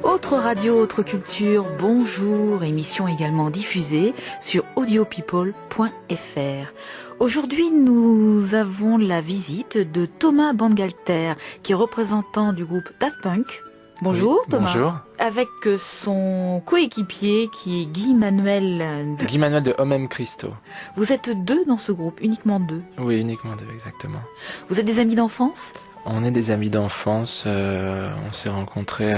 Autre radio, autre culture, bonjour, émission également diffusée sur audiopeople.fr. Aujourd'hui, nous avons la visite de Thomas Bangalter, qui est représentant du groupe Daft Punk. Bonjour Oui, Thomas. Bonjour. Avec son coéquipier qui est Guy Manuel. Guy Manuel de Homem Christo. Vous êtes deux dans ce groupe, uniquement deux. Oui, uniquement deux, exactement. Vous êtes des amis d'enfance ? On est des amis d'enfance. On s'est rencontrés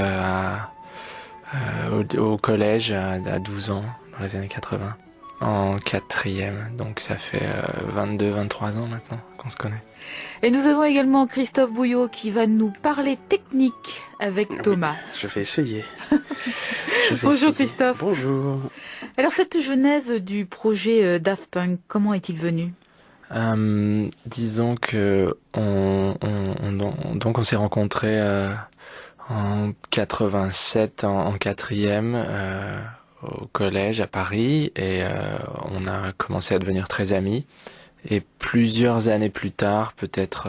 au collège à 12 ans, dans les années 80, en 4e. Donc ça fait 22-23 ans maintenant qu'on se connaît. Et nous avons également Christophe Bouillot qui va nous parler technique avec Thomas. Oui, je vais essayer. Bonjour Christophe. Bonjour. Alors cette genèse du projet Daft Punk, comment est-il venu ? Disons que on s'est rencontrés en 87 en 4e au collège à Paris et on a commencé à devenir très amis. Et plusieurs années plus tard, peut-être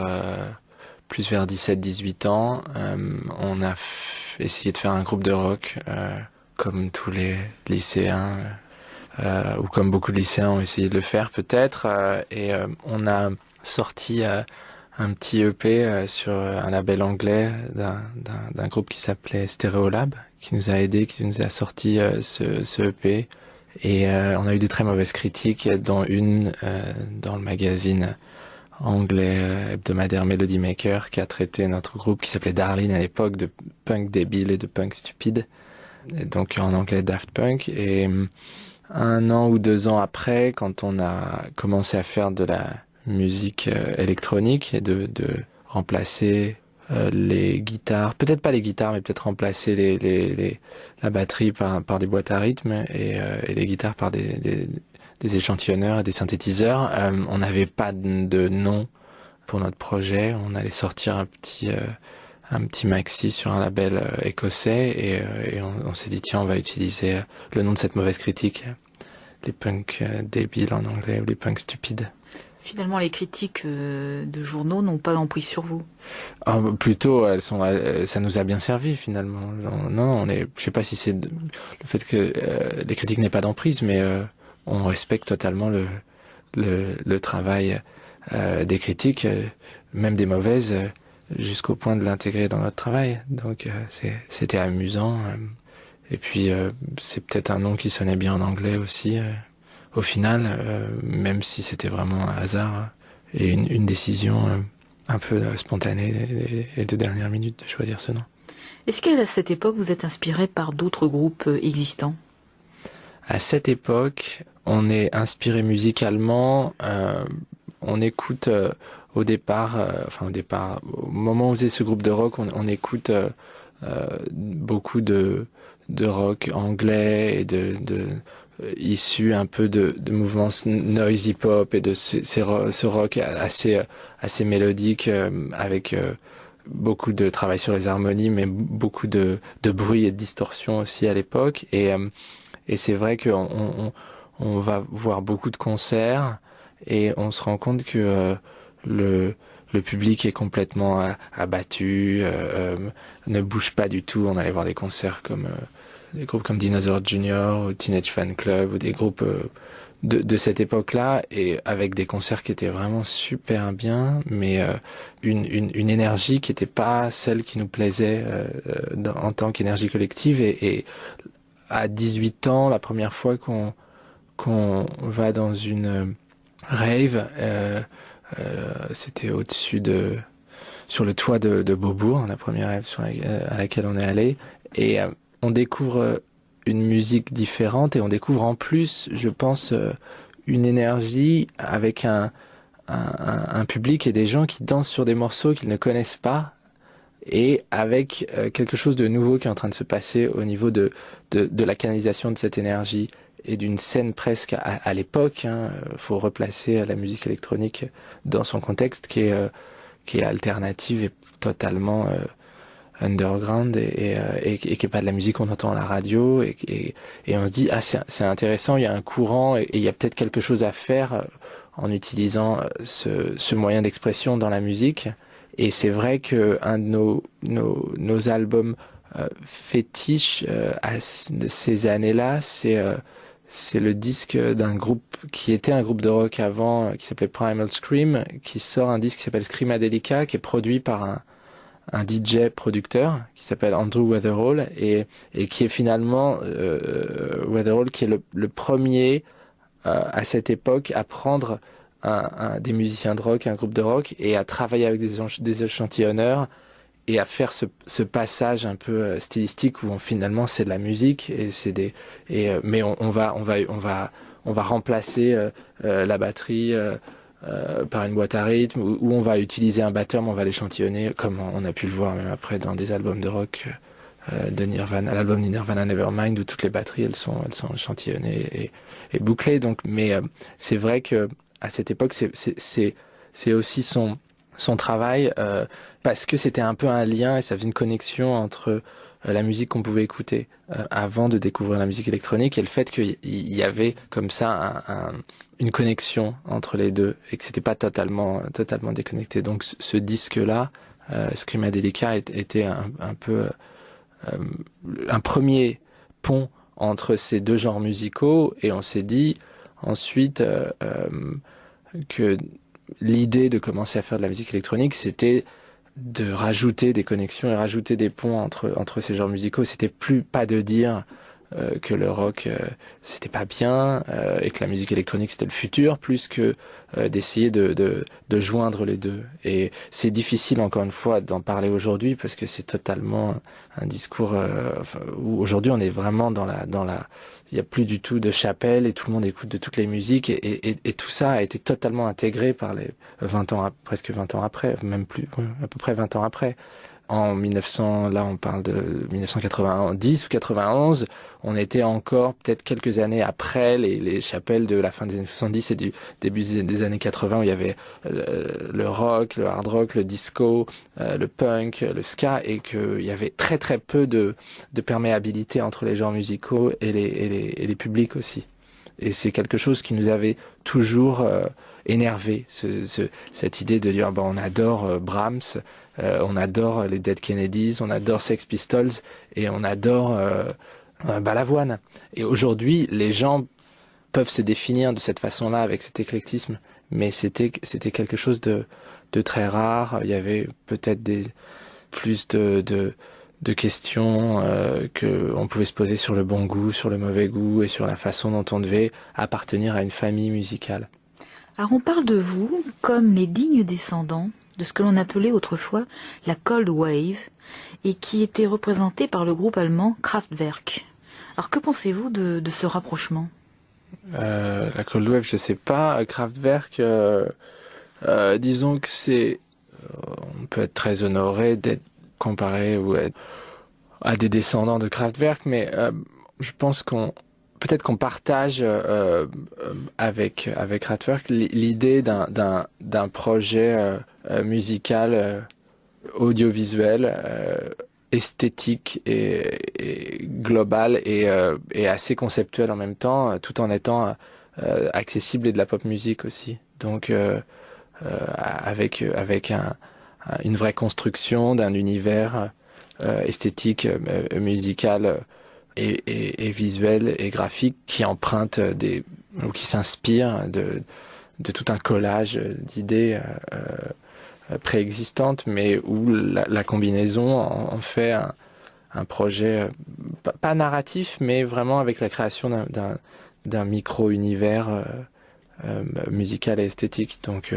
plus vers 17-18 ans, on a essayé de faire un groupe de rock comme tous les lycéens, ou comme beaucoup de lycéens ont essayé de le faire peut-être. Et on a sorti un petit EP sur un label anglais d'un groupe qui s'appelait Stereolab, qui nous a aidés, qui nous a sorti ce EP. Et on a eu de très mauvaises critiques, dont une dans le magazine anglais hebdomadaire Melody Maker, qui a traité notre groupe qui s'appelait Darlene à l'époque de punk débile et de punk stupide, et donc en anglais Daft Punk. Et 1 an ou 2 ans après, quand on a commencé à faire de la musique électronique et de remplacer les guitares, peut-être pas les guitares, mais peut-être remplacer la batterie par des boîtes à rythme et les guitares par des échantillonneurs et des synthétiseurs. On n'avait pas de nom pour notre projet. On allait sortir un petit maxi sur un label écossais et on s'est dit tiens, on va utiliser le nom de cette mauvaise critique, les punks débiles en anglais ou les punks stupides. Finalement, les critiques de journaux n'ont pas emprise sur vous. Plutôt, ça nous a bien servi finalement. Non, je sais pas si c'est le fait que les critiques n'aient pas d'emprise, mais on respecte totalement le travail des critiques, même des mauvaises, jusqu'au point de l'intégrer dans notre travail. Donc c'était amusant. Et puis c'est peut-être un nom qui sonnait bien en anglais aussi. Au final, même si c'était vraiment un hasard et une décision un peu spontanée et de dernière minute de choisir ce nom. Est-ce qu'à cette époque, vous êtes inspiré par d'autres groupes existants ? À cette époque, on est inspiré musicalement. On écoute au moment où on faisait ce groupe de rock, on écoute beaucoup de rock anglais et issu un peu de mouvements noisy pop et de ce rock assez mélodique avec beaucoup de travail sur les harmonies, mais beaucoup de bruit et de distorsion aussi à l'époque. Et c'est vrai qu'on va voir beaucoup de concerts et on se rend compte que le public est complètement abattu, ne bouge pas du tout. On allait voir des concerts comme des groupes comme Dinosaur Jr. ou Teenage Fan Club ou des groupes de cette époque-là, et avec des concerts qui étaient vraiment super bien, mais une énergie qui n'était pas celle qui nous plaisait en tant qu'énergie collective. Et à 18 ans, la première fois qu'on va dans une rave, c'était sur le toit de Beaubourg, la première rave à laquelle on est allé, et on découvre une musique différente et on découvre en plus, je pense, une énergie avec un public et des gens qui dansent sur des morceaux qu'ils ne connaissent pas, et avec quelque chose de nouveau qui est en train de se passer au niveau de la canalisation de cette énergie et d'une scène presque à l'époque. Faut replacer la musique électronique dans son contexte qui est alternative et totalement underground et qui est pas de la musique qu'on entend à la radio, et on se dit c'est intéressant, il y a un courant et il y a peut-être quelque chose à faire en utilisant ce moyen d'expression dans la musique. Et c'est vrai que un de nos albums fétiches de ces années-là, c'est le disque d'un groupe qui était un groupe de rock avant, qui s'appelait Primal Scream, qui sort un disque qui s'appelle Screamadelica, qui est produit par un DJ producteur qui s'appelle Andrew Weatherall et qui est finalement Weatherall qui est le premier à cette époque à prendre des musiciens de rock, un groupe de rock, et à travailler avec des échantillonneurs et à faire ce passage un peu stylistique où finalement c'est de la musique mais on va remplacer la batterie par une boîte à rythme où on va utiliser un batteur mais on va l'échantillonner comme on a pu le voir même après dans des albums de rock de Nirvana, l'album de Nirvana Nevermind où toutes les batteries elles sont échantillonnées et bouclées. Donc mais c'est vrai que à cette époque c'est aussi son travail parce que c'était un peu un lien et ça faisait une connexion entre la musique qu'on pouvait écouter avant de découvrir la musique électronique et le fait qu'il y avait comme ça une connexion entre les deux et que c'était pas totalement déconnecté. Donc ce disque-là, Screamadelica, était un peu un premier pont entre ces deux genres musicaux et on s'est dit ensuite que l'idée de commencer à faire de la musique électronique, c'était de rajouter des connexions et rajouter des ponts entre ces genres musicaux. C'était pas de dire que le rock c'était pas bien et que la musique électronique c'était le futur, plus que d'essayer de joindre les deux. Et c'est difficile encore une fois d'en parler aujourd'hui parce que c'est totalement un discours où aujourd'hui on est vraiment dans la il y a plus du tout de chapelle et tout le monde écoute de toutes les musiques et tout ça a été totalement intégré par les presque 20 ans après, même plus, à peu près 20 ans après. En 1900, là on parle de 1990 ou 91, on était encore peut-être quelques années après les chapelles de la fin des années 70 et du début des années 80 où il y avait le rock, le hard rock, le disco, le punk, le ska et qu'il y avait très très peu de perméabilité entre les genres musicaux et les publics aussi. Et c'est quelque chose qui nous avait toujours énervé, cette idée de dire on adore Brahms, on adore les Dead Kennedys, on adore Sex Pistols et on adore Balavoine. Et aujourd'hui, les gens peuvent se définir de cette façon-là avec cet éclectisme, mais c'était quelque chose de très rare. Il y avait peut-être plus de questions que on pouvait se poser sur le bon goût, sur le mauvais goût et sur la façon dont on devait appartenir à une famille musicale. Alors on parle de vous comme les dignes descendants de ce que l'on appelait autrefois la Cold Wave et qui était représentée par le groupe allemand Kraftwerk. Alors que pensez-vous de ce rapprochement ? La Cold Wave, je sais pas. Kraftwerk, disons que on peut être très honoré d'être comparé à des descendants de Kraftwerk, mais je pense peut-être qu'on partage avec Kraftwerk l'idée d'un projet musical, audiovisuel, esthétique et global et assez conceptuel en même temps, tout en étant accessible et de la pop musique aussi. Donc avec une vraie construction d'un univers esthétique, musical et visuel et graphique qui emprunte ou qui s'inspire de tout un collage d'idées préexistantes, mais où la combinaison en fait un projet pas narratif, mais vraiment avec la création d'un micro-univers musical et esthétique. Donc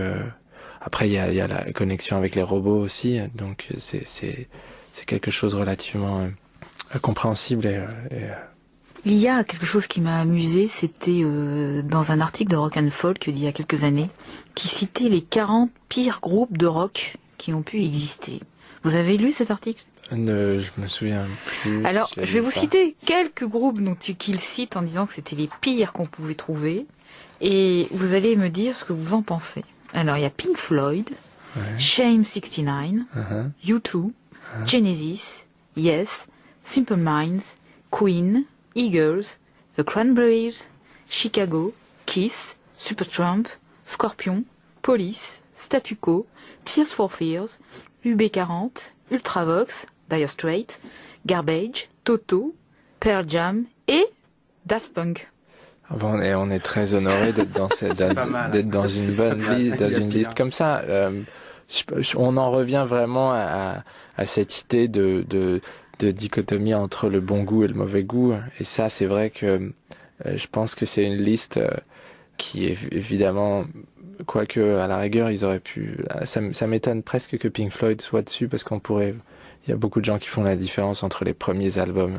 après il y a la connexion avec les robots aussi, donc c'est quelque chose de relativement compréhensible et Il y a quelque chose qui m'a amusé, c'était dans un article de Rock and Folk il y a quelques années, qui citait les 40 pires groupes de rock qui ont pu exister. Vous avez lu cet article ? Je me souviens plus. Alors, je vais vous citer quelques groupes qu'il cite en disant que c'était les pires qu'on pouvait trouver, et vous allez me dire ce que vous en pensez. Alors, il y a Pink Floyd, Shame 69, U2, Genesis, Yes, Simple Minds, Queen, Eagles, The Cranberries, Chicago, Kiss, Supertramp, Scorpion, Police, Statu Quo, Tears for Fears, UB40, Ultravox, Dire Straits, Garbage, Toto, Pearl Jam et Daft Punk. Bon, on est très honoré d'être dans une bonne liste, dans une liste comme ça. On en revient vraiment à cette idée de dichotomie entre le bon goût et le mauvais goût. Et ça, c'est vrai que je pense que c'est une liste qui est évidemment, quoique à la rigueur, ils auraient pu. Ça m'étonne presque que Pink Floyd soit dessus parce il y a beaucoup de gens qui font la différence entre les premiers albums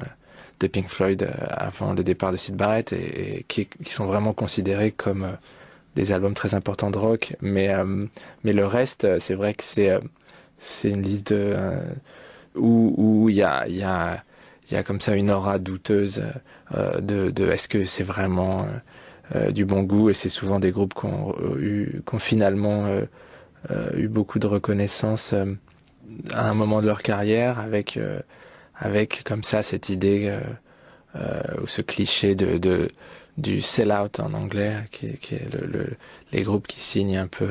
de Pink Floyd avant le départ de Syd Barrett et qui sont vraiment considérés comme des albums très importants de rock, mais le reste, c'est vrai que c'est une liste où il y a comme ça une aura douteuse de est-ce que c'est vraiment du bon goût, et c'est souvent des groupes qui ont finalement eu beaucoup de reconnaissance à un moment de leur carrière avec comme ça cette idée ou ce cliché du sell-out en anglais, qui est les groupes qui signent un peu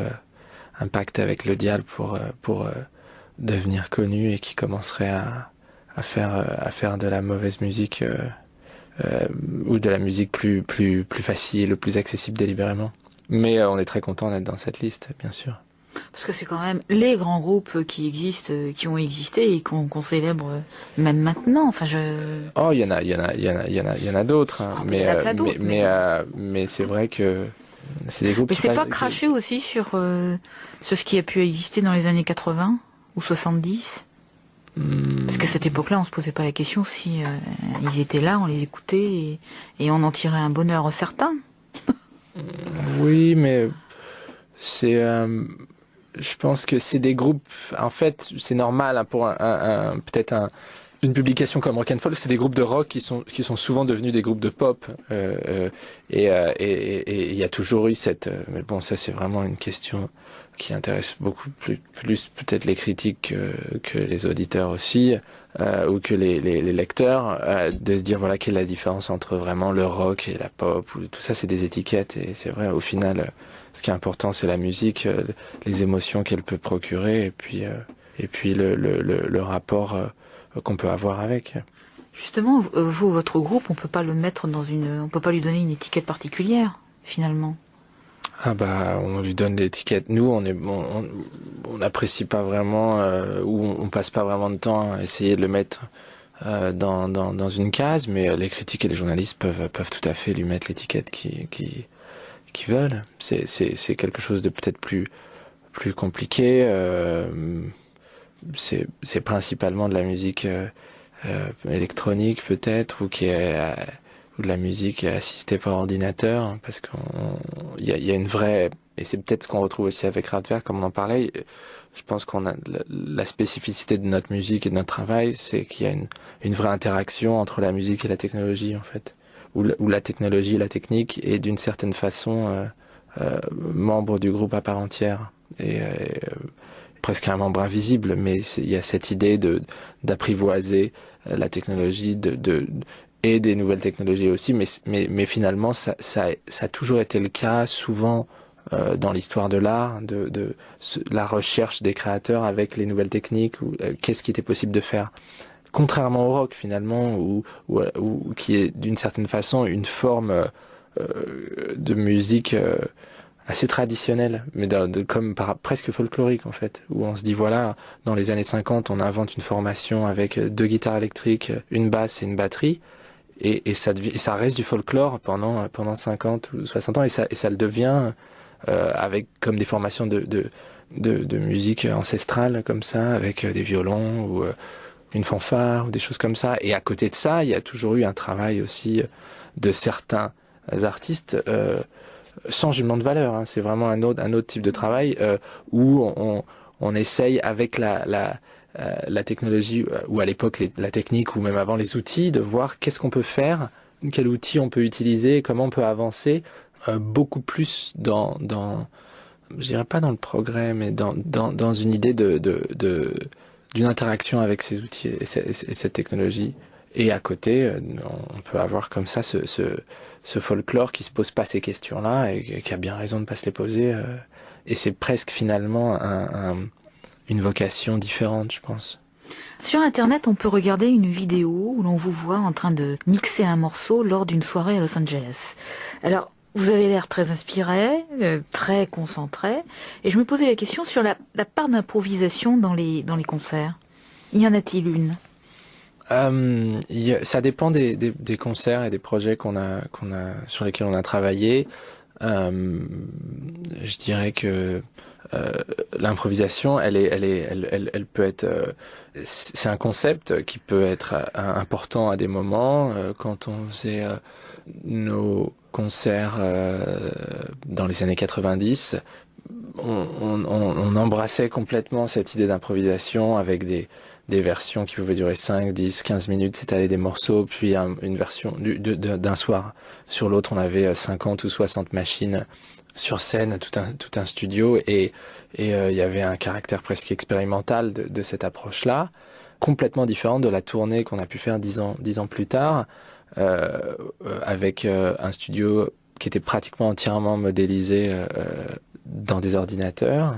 un pacte avec le diable pour devenir connus et qui commenceraient à faire de la mauvaise musique ou de la musique plus facile ou plus accessible délibérément. Mais on est très content d'être dans cette liste, bien sûr. Parce que c'est quand même les grands groupes qui existent, qui ont existé et qu'on célèbre même maintenant. Enfin, Oh, il y en a d'autres, hein. Mais c'est vrai que c'est des groupes. Mais c'est pas craché aussi sur ce qui a pu exister dans les années 80 ou 70. Parce qu'à cette époque-là, on se posait pas la question si ils étaient là, on les écoutait et on en tirait un bonheur certain. Oui, mais c'est. Je pense que c'est des groupes. En fait, c'est normal hein, pour peut-être une publication comme Rock and Folk, c'est des groupes de rock qui sont souvent devenus des groupes de pop. Et il y a toujours eu cette. Mais bon, ça c'est vraiment une question qui intéresse beaucoup plus peut-être les critiques que les auditeurs aussi, ou que les lecteurs, de se dire voilà quelle est la différence entre vraiment le rock et la pop. Ou, tout ça c'est des étiquettes et c'est vrai au final. Ce qui est important, c'est la musique, les émotions qu'elle peut procurer, et puis le rapport qu'on peut avoir avec. Justement, votre groupe, on peut pas on peut pas lui donner une étiquette particulière, finalement. Ah bah, on lui donne l'étiquette. Nous, on n'apprécie pas vraiment, ou on passe pas vraiment de temps à essayer de le mettre dans une case, mais les critiques et les journalistes peuvent tout à fait lui mettre l'étiquette qui veulent. C'est quelque chose de peut-être plus compliqué. C'est principalement de la musique électronique peut-être, ou ou de la musique assistée par ordinateur, parce qu'il y a une vraie, et c'est peut-être ce qu'on retrouve aussi avec Radwerk, comme on en parlait. Je pense qu'on a la spécificité de notre musique et de notre travail, c'est qu'il y a une vraie interaction entre la musique et la technologie en fait. Où la technologie et la technique est d'une certaine façon membre du groupe à part entière et presque un membre invisible, mais il y a cette idée d'apprivoiser la technologie et des nouvelles technologies aussi, mais finalement ça a toujours été le cas souvent dans l'histoire de l'art, la recherche des créateurs avec les nouvelles techniques, ou qu'est-ce qui était possible de faire. Contrairement au rock finalement, ou qui est d'une certaine façon une forme de musique assez traditionnelle, mais comme presque folklorique en fait, où on se dit voilà, dans les années 50 on invente une formation avec 2 guitares électriques, une basse et une batterie, et ça reste du folklore pendant 50 ou 60 ans, et ça le devient avec comme des formations de musique ancestrale comme ça, avec des violons ou une fanfare ou des choses comme ça. Et à côté de ça, il y a toujours eu un travail aussi de certains artistes sans jugement de valeur. Hein. C'est vraiment un autre type de travail où on essaye avec la technologie, ou à l'époque la technique, ou même avant les outils, de voir qu'est-ce qu'on peut faire, quel outil on peut utiliser, comment on peut avancer beaucoup plus dans je dirais pas dans le progrès, mais dans une idée d'une interaction avec ces outils et cette technologie, Et à côté, on peut avoir comme ça ce folklore qui se pose pas ces questions-là et qui a bien raison de pas se les poser. Et c'est presque finalement une vocation différente, je pense. Sur Internet, on peut regarder une vidéo où l'on vous voit en train de mixer un morceau lors d'une soirée à Los Angeles. Alors, vous avez l'air très inspiré, très concentré, et je me posais la question sur la part d'improvisation dans les concerts. Y en a-t-il une ? Ça dépend des concerts et des projets sur lesquels on a travaillé. Je dirais que l'improvisation, elle peut être. C'est un concept qui peut être important à des moments. Quand on faisait nos concerts dans les années 90, on embrassait complètement cette idée d'improvisation avec des versions qui pouvaient durer 5, 10, 15 minutes, s'étaler des morceaux, puis une version d'un soir sur l'autre, on avait 50 ou 60 machines sur scène, tout un studio, et il y avait un caractère presque expérimental de cette approche-là, complètement différente de la tournée qu'on a pu faire 10 ans plus tard, avec un studio qui était pratiquement entièrement modélisé dans des ordinateurs,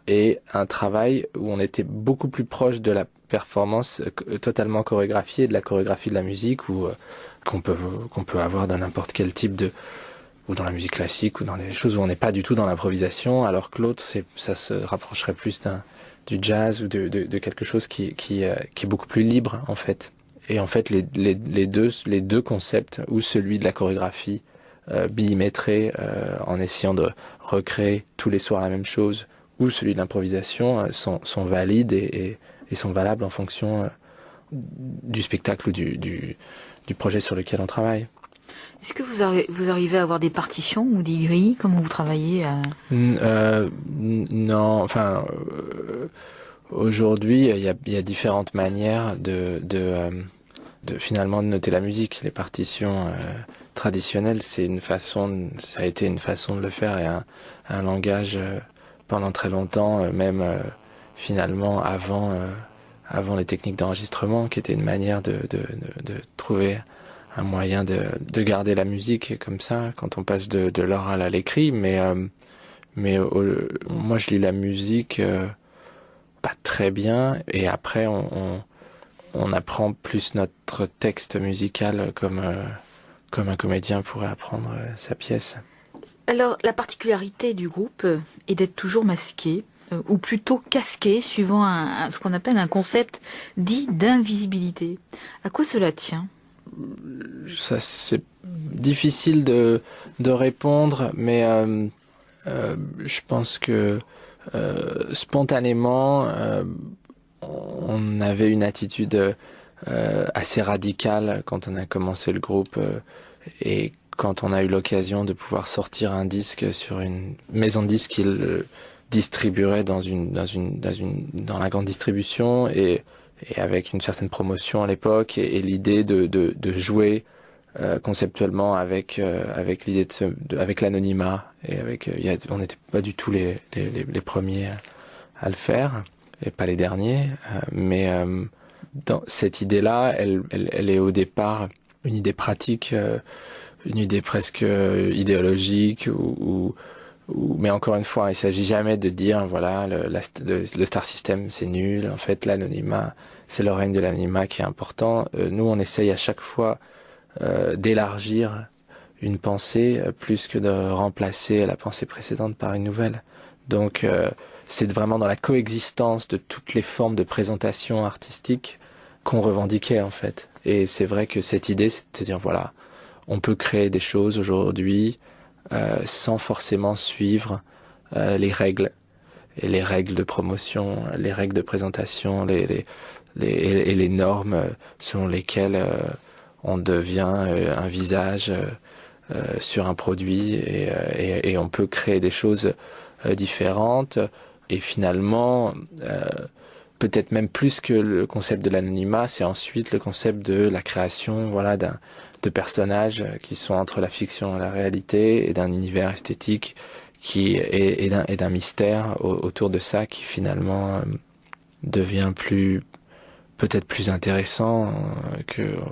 et un travail où on était beaucoup plus proche de la performance totalement chorégraphiée, de la chorégraphie de la musique, ou qu'on peut avoir dans n'importe quel type ou dans la musique classique, ou dans des choses où on n'est pas du tout dans l'improvisation, alors que l'autre, ça se rapprocherait plus du jazz ou de quelque chose qui est beaucoup plus libre, en fait. Et en fait, les deux concepts, ou celui de la chorégraphie millimétrée, en essayant de recréer tous les soirs la même chose, ou celui de l'improvisation, sont valides et sont valables en fonction du spectacle ou du projet sur lequel on travaille. Est-ce que vous arrivez à avoir des partitions ou des grilles? Comment vous travaillez Non, enfin, aujourd'hui, il y a différentes manières de finalement de noter la musique. Les partitions traditionnelles, ça a été une façon de le faire, et un langage pendant très longtemps, même finalement avant les techniques d'enregistrement, qui était une manière de trouver un moyen de garder la musique comme ça quand on passe de l'oral à l'écrit. Mais moi je lis la musique pas très bien, et après on apprend plus notre texte musical comme un comédien pourrait apprendre sa pièce. Alors, la particularité du groupe est d'être toujours masqué, ou plutôt casqué, suivant ce qu'on appelle un concept dit d'invisibilité. À quoi cela tient ? Ça, c'est difficile de répondre, mais je pense que spontanément, on avait une attitude assez radicale quand on a commencé le groupe, et quand on a eu l'occasion de pouvoir sortir un disque sur une maison de disques qui le distribuerait dans la grande distribution, et avec une certaine promotion à l'époque, et l'idée de jouer conceptuellement avec l'idée avec l'anonymat, et on n'était pas du tout les premiers à le faire, et pas les derniers, mais dans cette idée-là, elle est au départ une idée pratique, une idée presque idéologique, mais encore une fois, il s'agit jamais de dire voilà le star system c'est nul. En fait, l'anonymat, c'est le règne de l'anonymat qui est important. Nous, on essaye à chaque fois d'élargir une pensée plus que de remplacer la pensée précédente par une nouvelle. Donc, c'est vraiment dans la coexistence de toutes les formes de présentation artistique qu'on revendiquait, en fait. Et c'est vrai que cette idée, c'est de se dire voilà, on peut créer des choses aujourd'hui sans forcément suivre les règles, et les règles de promotion, les règles de présentation, et les normes selon lesquelles on devient un visage sur un produit, et on peut créer des choses différentes. Et finalement, peut-être même plus que le concept de l'anonymat, c'est ensuite le concept de la création, voilà, de personnages qui sont entre la fiction et la réalité, et d'un univers esthétique et d'un mystère autour de ça qui finalement devient plus peut-être plus intéressant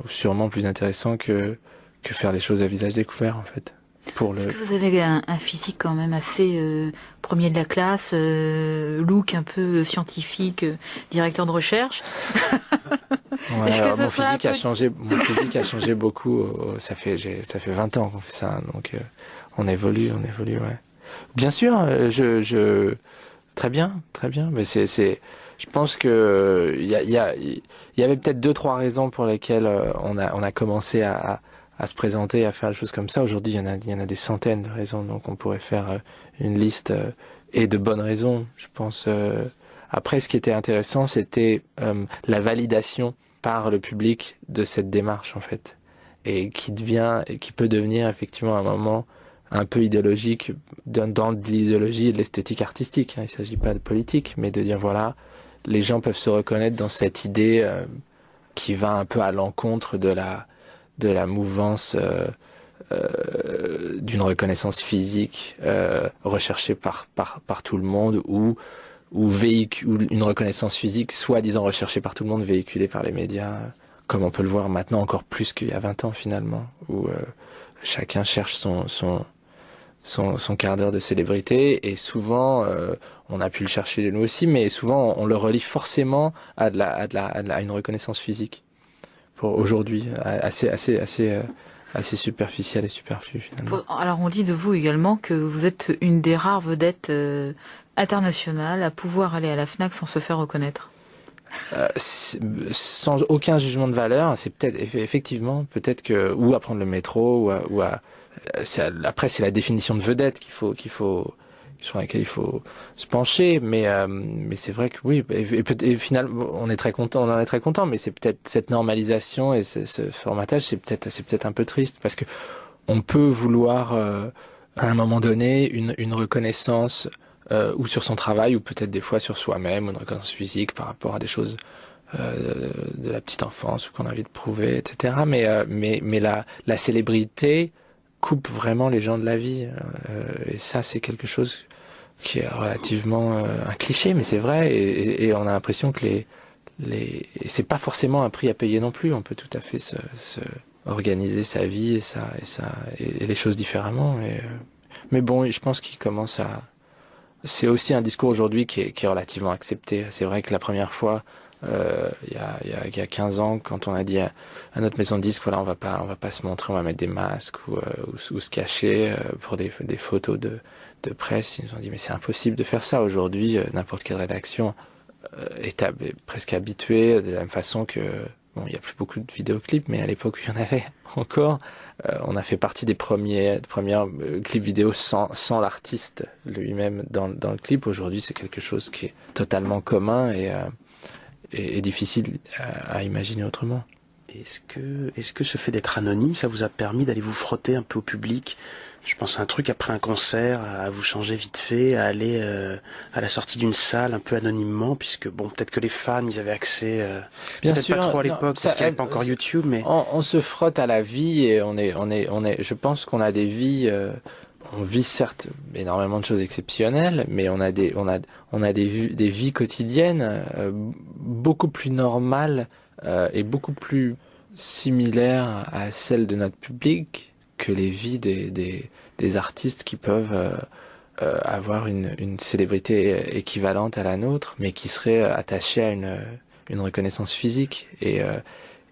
sûrement plus intéressant que faire les choses à visage découvert en fait. Est-ce que vous avez un physique quand même assez premier de la classe, look un peu scientifique, directeur de recherche? Ouais, alors mon physique a changé beaucoup. Ça fait 20 ans qu'on fait ça, donc on évolue, ouais. Bien sûr, très bien. Mais je pense que il y avait peut-être 2-3 raisons pour lesquelles on a commencé à se présenter, à faire des choses comme ça. Aujourd'hui, il y en a des centaines de raisons, donc on pourrait faire une liste et de bonnes raisons, je pense. Après, ce qui était intéressant, c'était la validation par le public de cette démarche, en fait, et qui peut devenir effectivement à un moment un peu idéologique dans l'idéologie et de l'esthétique artistique. Il ne s'agit pas de politique, mais de dire voilà, les gens peuvent se reconnaître dans cette idée qui va un peu à l'encontre de la mouvance d'une reconnaissance physique recherchée par tout le monde ou une reconnaissance physique soi-disant recherchée par tout le monde, véhiculée par les médias, comme on peut le voir maintenant encore plus qu'il y a 20 ans finalement, où chacun cherche son quart d'heure de célébrité, et souvent on a pu le chercher nous aussi, mais souvent on le relie forcément à une reconnaissance physique. Pour aujourd'hui, assez superficielle et superflue finalement. Alors on dit de vous également que vous êtes une des rares vedettes internationales à pouvoir aller à la Fnac sans se faire reconnaître. Sans aucun jugement de valeur, c'est peut-être que ou à prendre le métro après c'est la définition de vedette sur laquelle il faut se pencher, mais c'est vrai que oui, et finalement on en est très content, mais c'est peut-être cette normalisation et ce formatage, c'est peut-être un peu triste, parce que on peut vouloir à un moment donné une reconnaissance ou sur son travail, ou peut-être des fois sur soi-même, une reconnaissance physique par rapport à des choses de la petite enfance ou qu'on a envie de prouver, etc. Mais la célébrité coupe vraiment les gens de la vie, et ça c'est quelque chose qui est relativement un cliché, mais c'est vrai, et on a l'impression que et c'est pas forcément un prix à payer non plus. On peut tout à fait se organiser sa vie et les choses différemment. Mais bon, je pense qu'il commence à. C'est aussi un discours aujourd'hui qui est relativement accepté. C'est vrai que la première fois, il y a 15 ans, quand on a dit à notre maison de disques, voilà, on va pas se montrer, on va mettre des masques ou se cacher pour des photos de presse, ils nous ont dit mais c'est impossible de faire ça aujourd'hui. N'importe quelle rédaction est presque habituée, de la même façon que bon, il y a plus beaucoup de vidéoclips, mais à l'époque il y en avait encore. On a fait partie des premières clips vidéo sans l'artiste lui-même dans le clip. Aujourd'hui, c'est quelque chose qui est totalement commun et difficile à imaginer autrement. Est-ce que ce fait d'être anonyme, ça vous a permis d'aller vous frotter un peu au public? Je pense à un truc après un concert, à vous changer vite fait, à aller à la sortie d'une salle un peu anonymement, puisque bon, peut-être que les fans, ils avaient accès, bien peut-être sûr, pas trop à l'époque, parce qu'il n'y avait pas encore YouTube, mais on se frotte à la vie, et je pense qu'on a des vies. On vit certes énormément de choses exceptionnelles, mais on a des vies quotidiennes beaucoup plus normales et beaucoup plus similaires à celles de notre public que les vies des artistes qui peuvent avoir une célébrité équivalente à la nôtre, mais qui seraient attachés à une reconnaissance physique. Et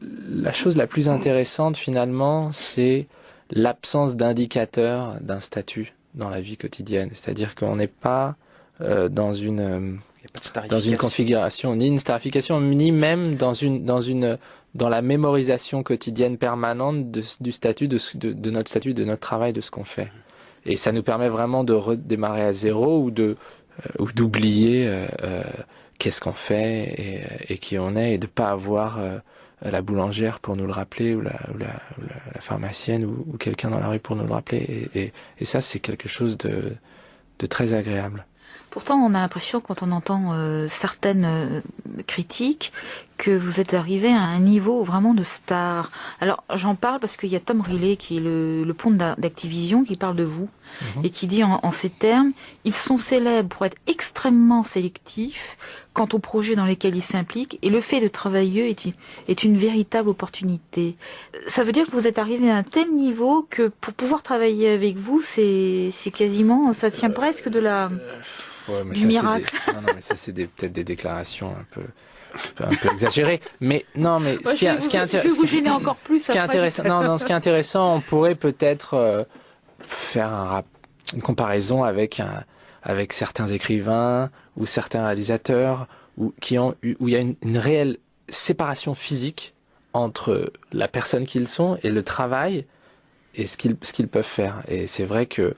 la chose la plus intéressante finalement, c'est l'absence d'indicateur d'un statut dans la vie quotidienne. C'est-à-dire qu'on n'est pas dans une configuration, ni une starification, ni même dans la mémorisation quotidienne permanente du statut, de notre statut, de notre travail, de ce qu'on fait. Et ça nous permet vraiment de redémarrer à zéro ou d'oublier qu'est-ce qu'on fait et qui on est, et de pas avoir la boulangère pour nous le rappeler, ou la pharmacienne ou quelqu'un dans la rue pour nous le rappeler. Et ça, c'est quelque chose de très agréable. Pourtant, on a l'impression, quand on entend certaines critiques, que vous êtes arrivé à un niveau vraiment de star. Alors j'en parle parce qu'il y a Tom Riley qui est le pont d'Activision qui parle de vous et qui dit en ces termes, ils sont célèbres pour être extrêmement sélectifs quant aux projets dans lesquels ils s'impliquent et le fait de travailler est une véritable opportunité. Ça veut dire que vous êtes arrivé à un tel niveau que pour pouvoir travailler avec vous, c'est quasiment, ça tient presque de la du miracle. Non, mais ça c'est peut-être des déclarations un peu exagérées. Mais non, mais ce qui est intéressant, je vais vous gêner encore plus. Ce qui est intéressant, ce qui est intéressant, on pourrait peut-être faire une comparaison avec certains écrivains ou certains réalisateurs où il y a une réelle séparation physique entre la personne qu'ils sont et le travail et ce qu'ils peuvent faire. Et c'est vrai que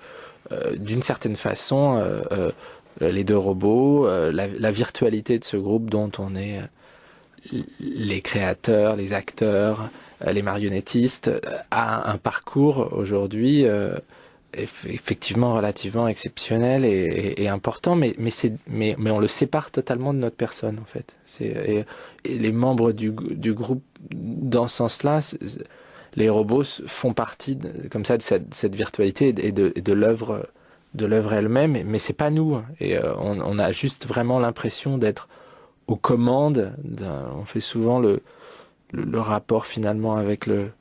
d'une certaine façon, les deux robots, la virtualité de ce groupe dont on est les créateurs, les acteurs, les marionnettistes, a un parcours aujourd'hui effectivement relativement exceptionnel et important, mais on le sépare totalement de notre personne en fait. Et les membres du groupe dans ce sens-là, les robots font partie comme ça de cette virtualité et de l'œuvre elle-même, mais c'est pas nous. Et on a juste vraiment l'impression d'être aux commandes. On fait souvent le rapport finalement avec le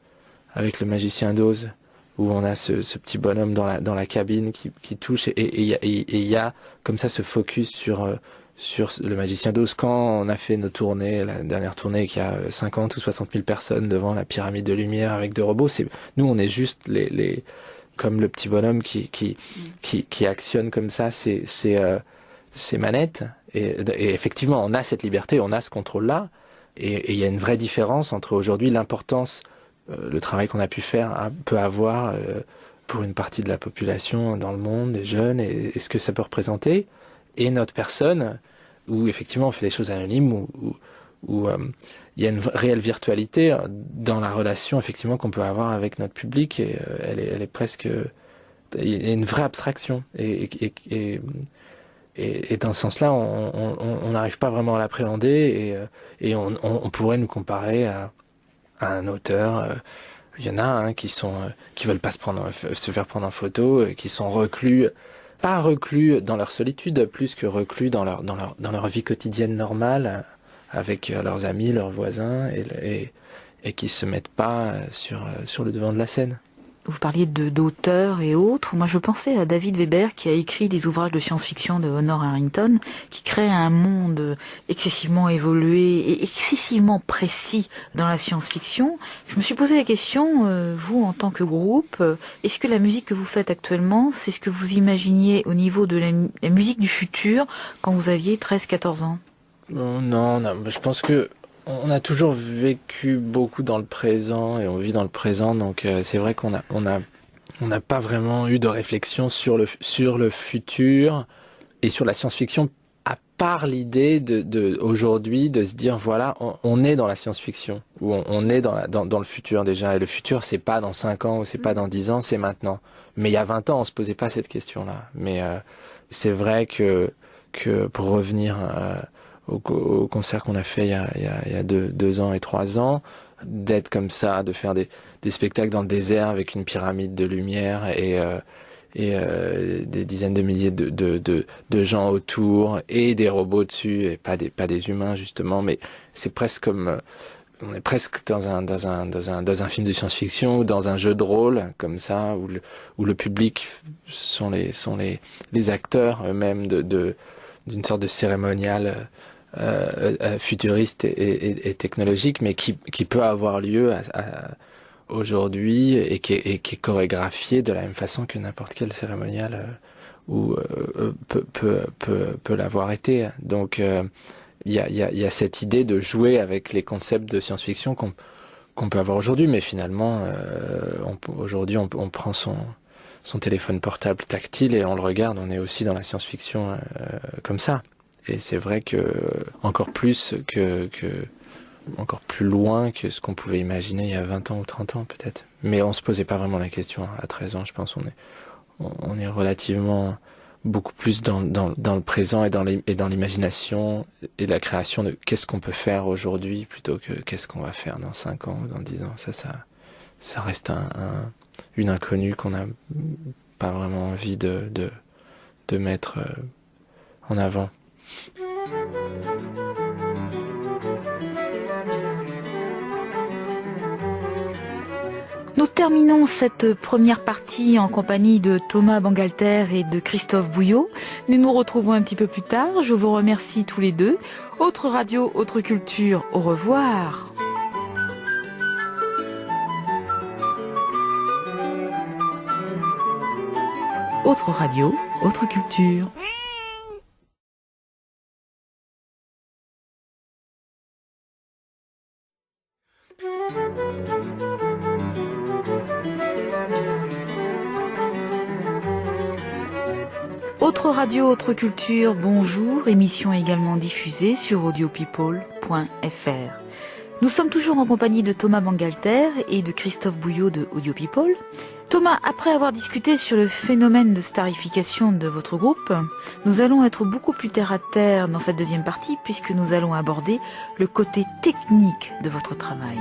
magicien d'Oz, où on a ce petit bonhomme dans la cabine qui touche et il y a comme ça ce focus sur le magicien d'Oz. Quand on a fait nos tournées, la dernière tournée, qu'il y a 50 ou 60 000 personnes devant la pyramide de lumière avec deux robots, nous on est juste les comme le petit bonhomme qui actionne comme ça ces manettes et effectivement on a cette liberté, on a ce contrôle-là et il y a une vraie différence entre aujourd'hui l'importance le travail qu'on a pu faire peut avoir pour une partie de la population dans le monde, des jeunes, et ce que ça peut représenter, et notre personne, où effectivement on fait les choses anonymes, où il y a une réelle virtualité dans la relation effectivement qu'on peut avoir avec notre public, et elle est presque... Il y a une vraie abstraction, et dans ce sens-là, on n'arrive pas vraiment à l'appréhender, et on pourrait nous comparer à un auteur. Il y en a qui veulent pas se faire prendre en photo, qui sont pas reclus dans leur solitude, plus que reclus dans leur vie quotidienne normale, avec leurs amis, leurs voisins, et qui se mettent pas sur le devant de la scène. Vous parliez d'auteurs et autres. Moi, je pensais à David Weber, qui a écrit des ouvrages de science-fiction de Honor Harrington, qui crée un monde excessivement évolué et excessivement précis dans la science-fiction. Je me suis posé la question, vous, en tant que groupe, est-ce que la musique que vous faites actuellement, c'est ce que vous imaginiez au niveau de la musique du futur quand vous aviez 13-14 ans? Non, je pense que on a toujours vécu beaucoup dans le présent et on vit dans le présent, donc c'est vrai qu'on n'a pas vraiment eu de réflexion sur le futur et sur la science-fiction, à part l'idée de aujourd'hui de se dire voilà, on est dans la science-fiction, ou on est dans le futur déjà, et le futur c'est pas dans 5 ans ou c'est pas dans 10 ans, c'est maintenant. Mais il y a 20 ans on se posait pas cette question-là. Mais c'est vrai que pour revenir au concert qu'on a fait il y a 2 ans et 3 ans, d'être comme ça, de faire des spectacles dans le désert avec une pyramide de lumière et des dizaines de milliers de gens autour et des robots dessus et pas des humains justement, mais c'est presque comme on est presque dans un film de science-fiction ou dans un jeu de rôle comme ça où le public sont les acteurs eux-mêmes d'une sorte de cérémonial futuriste et technologique, mais qui peut avoir lieu aujourd'hui et qui est chorégraphié de la même façon que n'importe quel cérémonial peut l'avoir été. Donc il y a cette idée de jouer avec les concepts de science-fiction qu'on peut avoir aujourd'hui, mais finalement aujourd'hui on prend son téléphone portable tactile et on le regarde, on est aussi dans la science-fiction comme ça. Et c'est vrai que encore plus encore plus loin que ce qu'on pouvait imaginer il y a 20 ans ou 30 ans peut-être. Mais on se posait pas vraiment la question à 13 ans, je pense. On est relativement beaucoup plus dans le présent et dans l'imagination et la création de qu'est-ce qu'on peut faire aujourd'hui plutôt que qu'est-ce qu'on va faire dans 5 ans ou dans 10 ans. Ça reste une inconnue qu'on n'a pas vraiment envie de mettre en avant. Nous terminons cette première partie en compagnie de Thomas Bangalter et de Christophe Bouillot. Nous nous retrouvons un petit peu plus tard. Je vous remercie tous les deux. Autre radio, autre culture, au revoir. Autre radio, autre culture. Autre radio, autre culture, bonjour, émission également diffusée sur audiopeople.fr. Nous sommes toujours en compagnie de Thomas Bangalter et de Christophe Bouillot de Audio People. Thomas, après avoir discuté sur le phénomène de starification de votre groupe, nous allons être beaucoup plus terre à terre dans cette deuxième partie puisque nous allons aborder le côté technique de votre travail.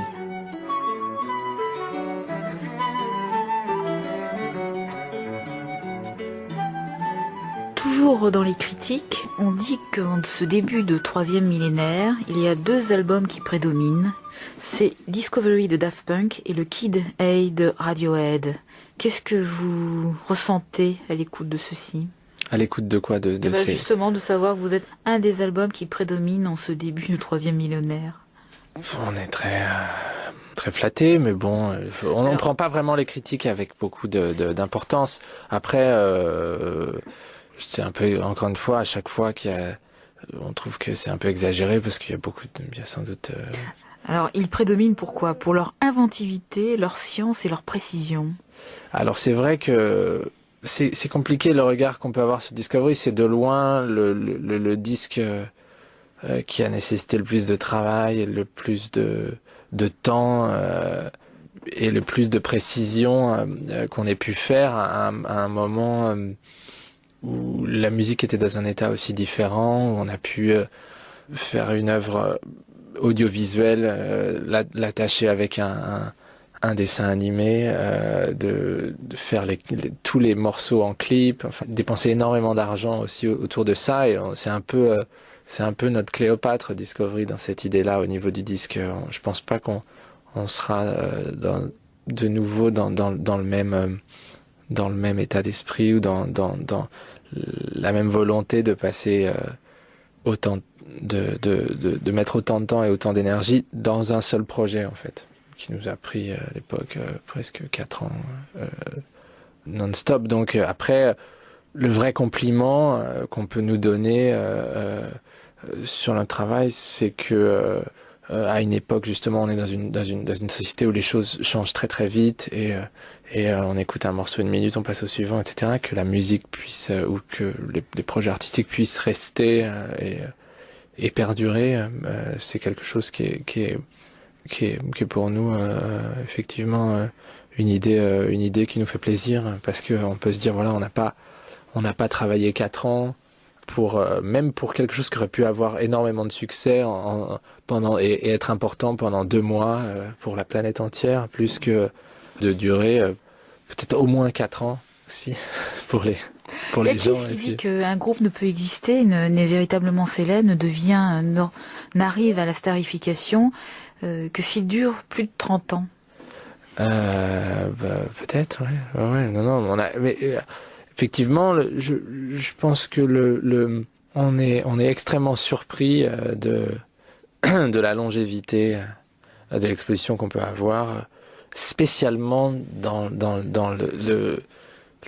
Toujours dans les critiques, on dit qu'en ce début de 3e millénaire, il y a 2 albums qui prédominent. C'est Discovery de Daft Punk et le Kid A de Radiohead. Qu'est-ce que vous ressentez à l'écoute de ceci ? À l'écoute de quoi de ces... Justement, de savoir que vous êtes un des albums qui prédominent en ce début du 3e millénaire. On est très flatté, mais bon, on ne prend pas vraiment les critiques avec beaucoup d'importance. Après... c'est un peu, encore une fois, à chaque fois on trouve que c'est un peu exagéré parce qu'il y a il y a sans doute... Alors, ils prédominent pourquoi ? Pour leur inventivité, leur science et leur précision. Alors, c'est vrai que c'est compliqué le regard qu'on peut avoir sur Discovery. C'est de loin le disque qui a nécessité le plus de travail, le plus de temps et le plus de précision qu'on ait pu faire à un moment... où la musique était dans un état aussi différent, où on a pu faire une œuvre audiovisuelle, l'attacher avec un dessin animé, de faire tous les morceaux en clip, enfin dépenser énormément d'argent aussi autour de ça, et c'est un peu notre Cléopâtre Discovery dans cette idée-là au niveau du disque. Je pense pas qu'on sera de nouveau dans le même état d'esprit ou dans la même volonté de passer autant de mettre autant de temps et autant d'énergie dans un seul projet en fait, qui nous a pris à l'époque presque 4 ans non-stop. Donc après, le vrai compliment qu'on peut nous donner sur notre travail, c'est que à une époque justement on est dans une société où les choses changent très très vite et on écoute un morceau 1 minute, on passe au suivant, etc. Que la musique puisse ou que les projets artistiques puissent rester et perdurer, c'est quelque chose qui est pour nous effectivement une idée qui nous fait plaisir parce que on peut se dire voilà, on n'a pas travaillé 4 ans même pour quelque chose qui aurait pu avoir énormément de succès pendant et être important pendant 2 mois pour la planète entière, plus que de durer peut-être au moins 4 ans aussi pour les gens. Qu'est-ce qui dit qu'un groupe ne peut exister, n'est véritablement célèbre, n'arrive à la starification que s'il dure plus de 30 ans? Peut-être, ouais. Non, effectivement, je pense que on est extrêmement surpris de la longévité de l'exposition qu'on peut avoir, spécialement dans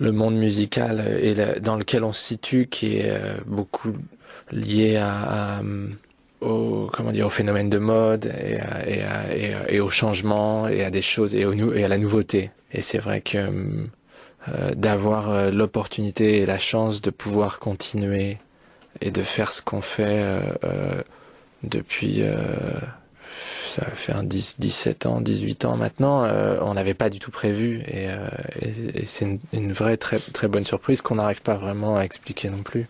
le monde musical et dans lequel on se situe, qui est beaucoup lié au phénomène de mode et au changement et à des choses et à la nouveauté. Et c'est vrai que d'avoir l'opportunité et la chance de pouvoir continuer et de faire ce qu'on fait depuis ça va faire 17 ans, 18 ans maintenant, on n'avait pas du tout prévu et c'est une vraie très très bonne surprise qu'on n'arrive pas vraiment à expliquer non plus.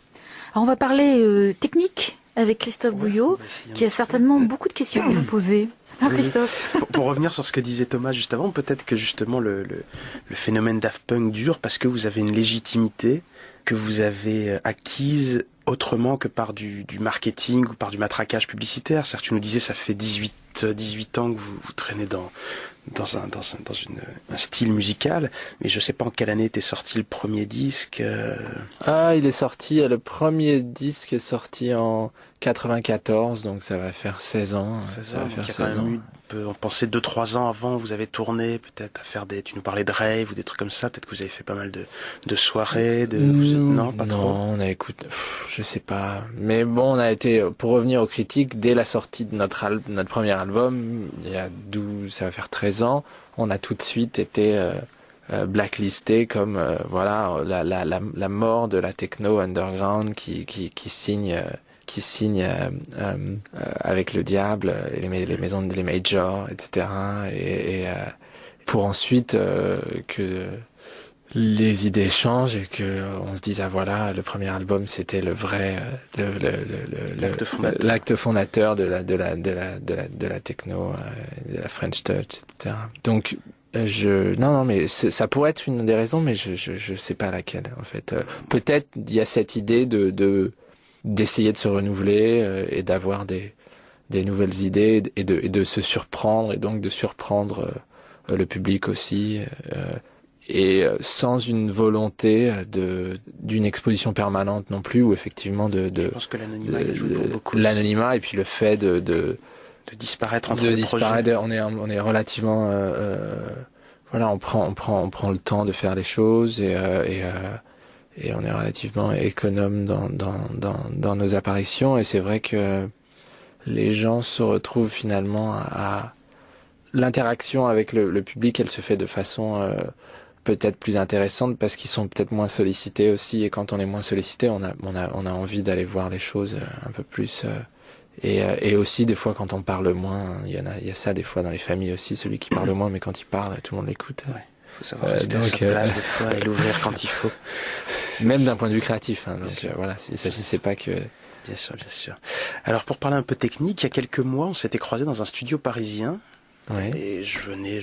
Alors on va parler technique avec Christophe Bouillot, qui a certainement beaucoup de questions à vous poser. Ah, Christophe. Pour revenir sur ce que disait Thomas juste avant, peut-être que justement le phénomène Daft Punk dure parce que vous avez une légitimité que vous avez acquise autrement que par du marketing ou par du matraquage publicitaire. Certes, tu nous disais, ça fait 18 ans que vous traînez dans un style musical, mais je sais pas en quelle année était sorti le premier disque. Il est sorti, le premier disque est sorti en 94, donc ça va faire 16 ans. 16 ça ans, va faire donc 16 ans. On pensait 2-3 ans avant, vous avez tourné peut-être à faire tu nous parlais de rave ou des trucs comme ça, peut-être que vous avez fait pas mal de soirées, non, pas trop. Non, on a écouté, je sais pas. Mais bon, on a été, pour revenir aux critiques, dès la sortie de notre premier album, ça va faire 13 ans, on a tout de suite été blacklisté comme la mort de la techno underground qui signe avec le diable, les maisons les majors, etc. Et pour ensuite que les idées changent et que on se dise le premier album c'était le vrai l'acte fondateur de la techno, de la French Touch, etc. Donc mais ça pourrait être une des raisons, mais je sais pas laquelle en fait. Peut-être il y a cette idée d'essayer de se renouveler et d'avoir des nouvelles idées et de se surprendre et donc de surprendre le public aussi et sans une volonté d'une exposition permanente non plus, ou effectivement je pense que l'anonymat il joue pour beaucoup. L'anonymat et puis le fait de disparaître entre les projets. On est relativement on prend le temps de faire les choses et on est relativement économe dans nos apparitions, et c'est vrai que les gens se retrouvent finalement à l'interaction avec le public, elle se fait de façon peut-être plus intéressante parce qu'ils sont peut-être moins sollicités aussi, et quand on est moins sollicité, on a envie d'aller voir les choses un peu plus et aussi des fois quand on parle moins, il y a ça des fois dans les familles aussi, celui qui parle moins mais quand il parle tout le monde l'écoute. Ouais. Faut savoir rester à sa place des fois et l'ouvrir quand il faut. Même d'un point de vue créatif, hein, donc il s'agissait pas que... Bien sûr. Alors pour parler un peu technique, il y a quelques mois, on s'était croisés dans un studio parisien. Ouais. Et je venais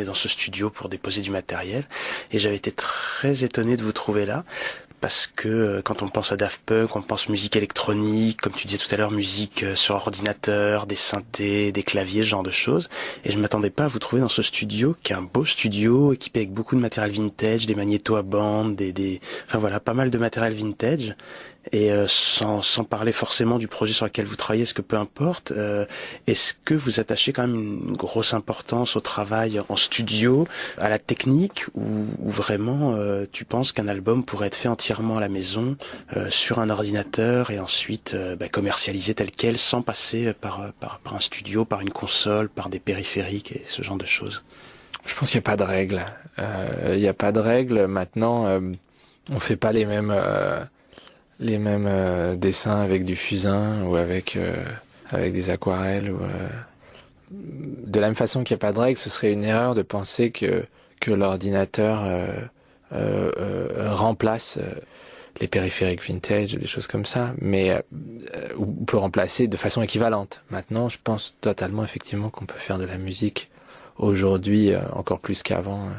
dans ce studio pour déposer du matériel et j'avais été très étonné de vous trouver là. Parce que quand on pense à Daft Punk, on pense musique électronique, comme tu disais tout à l'heure, musique sur ordinateur, des synthés, des claviers, ce genre de choses. Et je m'attendais pas à vous trouver dans ce studio, qui est un beau studio, équipé avec beaucoup de matériel vintage, des magnétos à bande, pas mal de matériel vintage. Et sans parler forcément du projet sur lequel vous travaillez, ce que peu importe, est-ce que vous attachez quand même une grosse importance au travail en studio, à la technique, ou vraiment tu penses qu'un album pourrait être fait entièrement à la maison, sur un ordinateur, et ensuite commercialisé tel quel, sans passer par un studio, par une console, par des périphériques et ce genre de choses? Je pense qu'il n'y a pas de règle. Il n'y a pas de règle. Maintenant, on fait pas les mêmes dessins avec du fusain ou avec des aquarelles de la même façon qu'il n'y a pas de règle. Ce serait une erreur de penser que l'ordinateur remplace les périphériques vintage ou des choses comme ça, mais ou peut remplacer de façon équivalente. Maintenant, je pense totalement effectivement qu'on peut faire de la musique aujourd'hui encore plus qu'avant,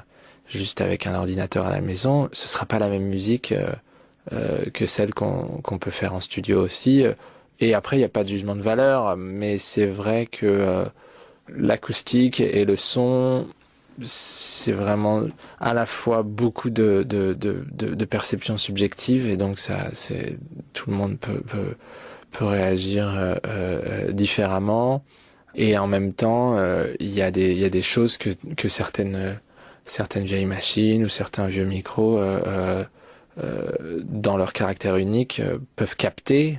juste avec un ordinateur à la maison. Ce sera pas la même musique que celle qu'on peut faire en studio aussi. Et après, il n'y a pas de jugement de valeur, mais c'est vrai que l'acoustique et le son, c'est vraiment à la fois beaucoup de perceptions subjectives, et donc tout le monde peut réagir différemment. Et en même temps, il y a des choses que certaines vieilles machines ou certains vieux micros dans leur caractère unique peuvent capter,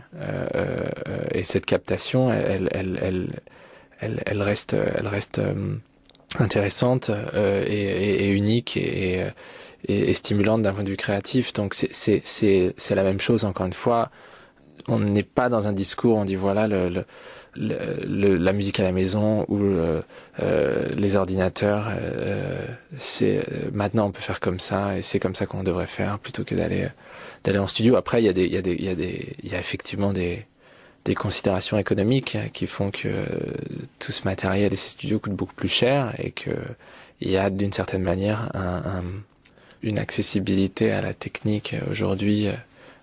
et cette captation elle reste intéressante et unique et stimulante d'un point de vue créatif. Donc c'est la même chose, encore une fois, on n'est pas dans un discours, on dit voilà la musique à la maison ou les ordinateurs, maintenant on peut faire comme ça et c'est comme ça qu'on devrait faire plutôt que d'aller en studio. Après, il y a effectivement des considérations économiques qui font que tout ce matériel et ces studios coûtent beaucoup plus cher et que il y a d'une certaine manière une accessibilité à la technique aujourd'hui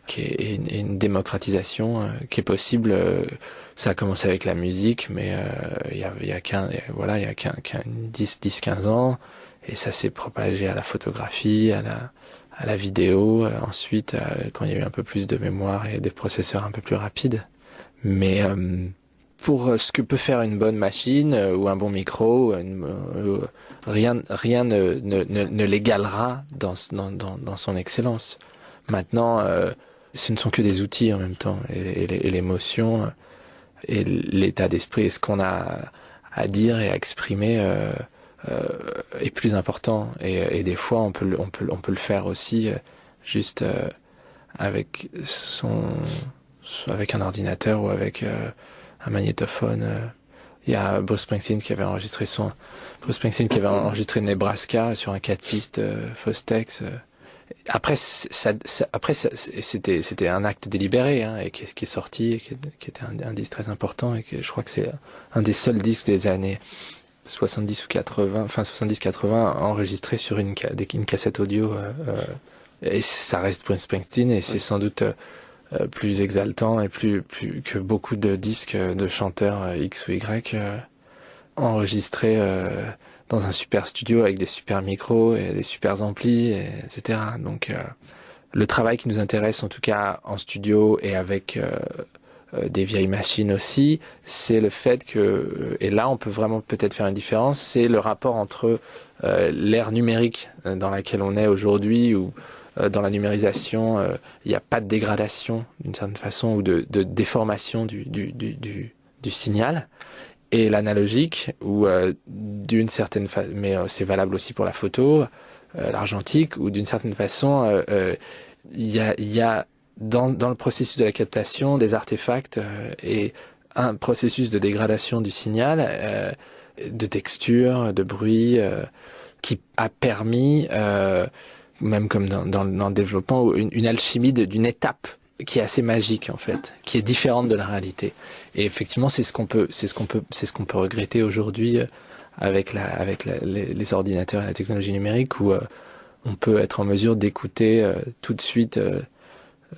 qui est une démocratisation qui est possible. Ça a commencé avec la musique, mais il y a 10-15 ans, et ça s'est propagé à la photographie, à la vidéo, ensuite quand il y a eu un peu plus de mémoire et des processeurs un peu plus rapides. Mais pour ce que peut faire une bonne machine ou un bon micro, rien ne l'égalera dans son excellence. Maintenant, ce ne sont que des outils en même temps, et l'émotion et l'état d'esprit et ce qu'on a à dire et à exprimer est plus important. Et des fois, on peut le faire aussi juste avec un ordinateur ou avec un magnétophone. Il y a Bruce Springsteen qui avait enregistré Nebraska sur un 4 pistes Fostex. Après, c'était un acte délibéré, hein, et qui est sorti, et qui était un disque très important, et que je crois que c'est un des seuls disques des années 70 ou 80, fin 70-80, enregistré sur une cassette audio. Et ça reste Bruce Springsteen, et c'est sans doute plus exaltant et plus que beaucoup de disques de chanteurs X ou Y enregistrés dans un super studio avec des super micros et des super amplis, etc. Donc le travail qui nous intéresse, en tout cas en studio et avec des vieilles machines aussi, c'est le fait que, et là on peut vraiment peut-être faire une différence, c'est le rapport entre l'ère numérique dans laquelle on est aujourd'hui, où dans la numérisation, il n'y a pas de dégradation d'une certaine façon ou de déformation du signal, et l'analogique, où d'une certaine façon, mais c'est valable aussi pour la photo, l'argentique, où d'une certaine façon, il y a dans le processus de la captation des artefacts et un processus de dégradation du signal, de texture, de bruit, qui a permis, même comme dans le développement, une alchimie d'une étape qui est assez magique en fait, qui est différente de la réalité. Et effectivement, c'est ce qu'on peut regretter aujourd'hui avec les ordinateurs et la technologie numérique, où on peut être en mesure d'écouter tout de suite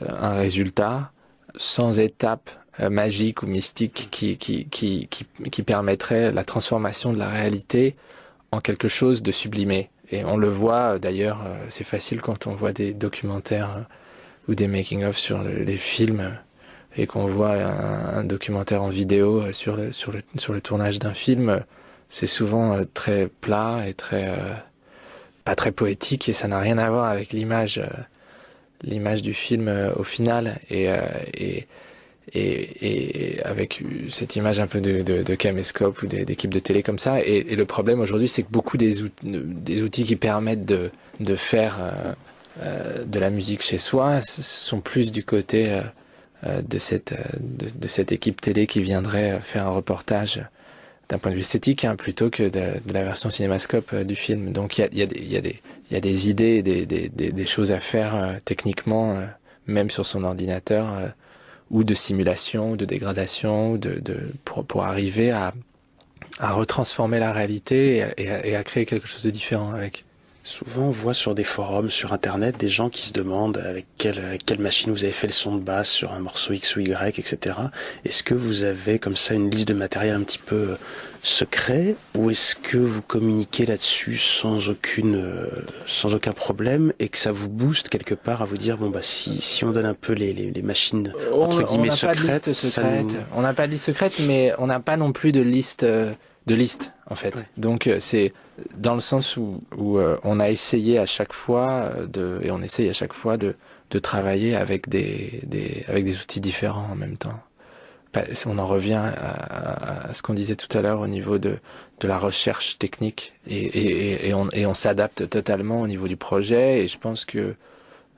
un résultat sans étape magique ou mystique qui permettrait la transformation de la réalité en quelque chose de sublimé. Et on le voit d'ailleurs, c'est facile quand on voit des documentaires ou des making-of sur les films, et qu'on voit un documentaire en vidéo sur le tournage d'un film. C'est souvent très plat et pas très poétique, et ça n'a rien à voir avec l'image du film au final, et avec cette image un peu de caméscope ou d'équipe de télé comme ça. Et le problème aujourd'hui, c'est que beaucoup des outils qui permettent de faire de la musique chez soi sont plus du côté de cette équipe télé qui viendrait faire un reportage d'un point de vue esthétique, hein, plutôt que de la version cinémascope du film. Donc il y a des idées, des choses à faire techniquement, même sur son ordinateur, ou de simulation, ou de dégradation, pour arriver à retransformer la réalité et à créer quelque chose de différent avec. Souvent, on voit sur des forums, sur Internet, des gens qui se demandent avec quelle machine vous avez fait le son de basse sur un morceau X ou Y, etc. Est-ce que vous avez comme ça une liste de matériel un petit peu secret, ou est-ce que vous communiquez là-dessus sans aucun problème, et que ça vous booste quelque part à vous dire bon bah si on donne un peu les machines entre guillemets secrètes, on n'a pas de liste secrète, mais on n'a pas non plus de liste en fait. Ouais. Donc c'est dans le sens où on a essayé à chaque fois et on essaye à chaque fois de travailler avec des outils différents en même temps. On en revient à ce qu'on disait tout à l'heure au niveau de la recherche technique, et on s'adapte totalement au niveau du projet, et je pense que